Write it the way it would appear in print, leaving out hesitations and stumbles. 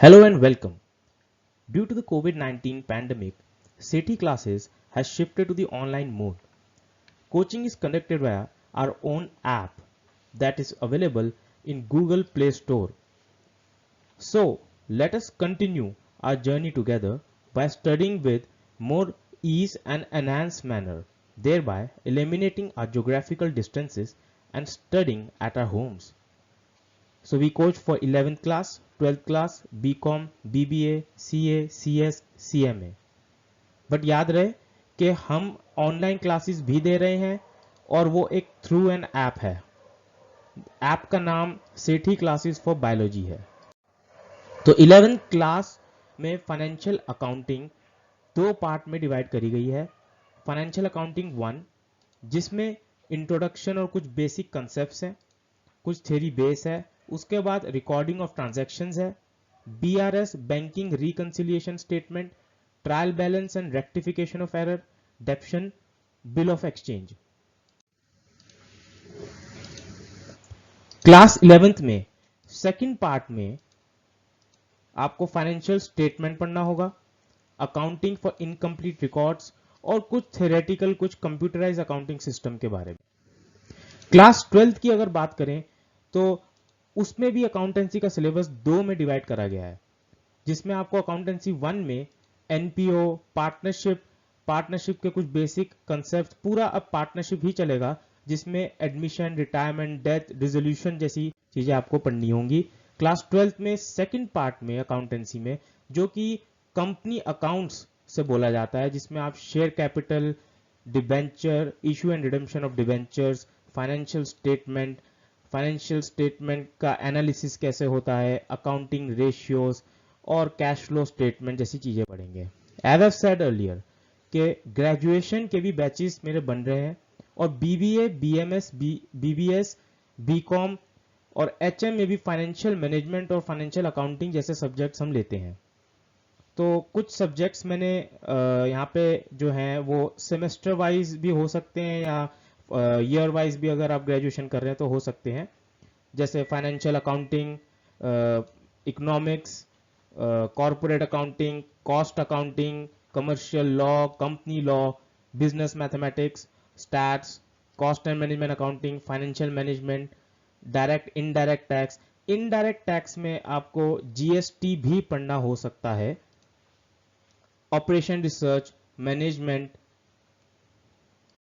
Hello and welcome. Due to the COVID-19 pandemic, city classes has shifted to the online mode. Coaching is conducted via our own app that is available in Google Play Store. So, let us continue our journey together by studying with more ease and enhanced manner, thereby eliminating our geographical distances and studying at our homes. So we coach for 11th class, 12th class, BCom, BBA, CA, CS, CMA. But याद रहे कि हम online classes भी दे रहे हैं और वो एक थ्रू एन ऐप है. ऐप का नाम सेठी क्लासेस फॉर बायोलॉजी है. तो 11th क्लास में फाइनेंशियल अकाउंटिंग दो पार्ट में डिवाइड करी गई है. फाइनेंशियल अकाउंटिंग 1 जिसमें इंट्रोडक्शन और कुछ बेसिक कंसेप्ट्स हैं, कुछ थ्योरी बेस है. उसके बाद रिकॉर्डिंग ऑफ ट्रांजैक्शंस है, BRS banking reconciliation statement, trial balance and rectification of error, डेप्शन, bill of exchange. Class 11th में सेकंड पार्ट में आपको फाइनेंशियल स्टेटमेंट पढ़ना होगा, अकाउंटिंग फॉर इनकम्प्लीट रिकॉर्ड्स और कुछ थ्योरेटिकल, कुछ कंप्यूटराइज अकाउंटिंग सिस्टम के बारे में. क्लास 12th की अगर बात करें तो उसमें भी अकाउंटेंसी का सिलेबस दो में डिवाइड करा गया है, जिसमें आपको अकाउंटेंसी 1 में एनपीओ, पार्टनरशिप के कुछ बेसिक कंसेप्ट, पूरा अब पार्टनरशिप ही चलेगा, जिसमें एडमिशन, रिटायरमेंट, डेथ, रिजोल्यूशन जैसी चीजें आपको पढ़नी होंगी. क्लास 12th में सेकंड पार्ट में अकाउंटेंसी में, जो कि कंपनी अकाउंट्स से बोला जाता है, जिसमें आप share capital, debenture, issue and redemption of debentures, financial statement का एनालिसिस कैसे होता है, अकाउंटिंग रेशियोज और कैश फ्लो स्टेटमेंट जैसी चीजें पढ़ेंगे. एज आई सेड अर्लियर कि ग्रेजुएशन के भी बैचेस मेरे बन रहे हैं और बीबीए, बीएमएस, बीबीएस, बीकॉम और एचएम में भी फाइनेंशियल मैनेजमेंट और फाइनेंशियल अकाउंटिंग जैसे सब्जेक्ट्स हम लेते हैं. तो कुछ सब्जेक्ट्स मैंने यहाँ पे जो हैं वो सेमेस्टर वाइज भी हो सकते हैं या ईयर वाइज भी, अगर आप ग्रेजुएशन कर रहे हैं तो हो सकते हैं, जैसे financial accounting, economics, corporate accounting, cost accounting, commercial law, company law, business mathematics, stats, cost and management accounting, financial management, direct indirect tax. Indirect tax में आपको जीएसटी भी पढ़ना हो सकता है, ऑपरेशन रिसर्च, मैनेजमेंट,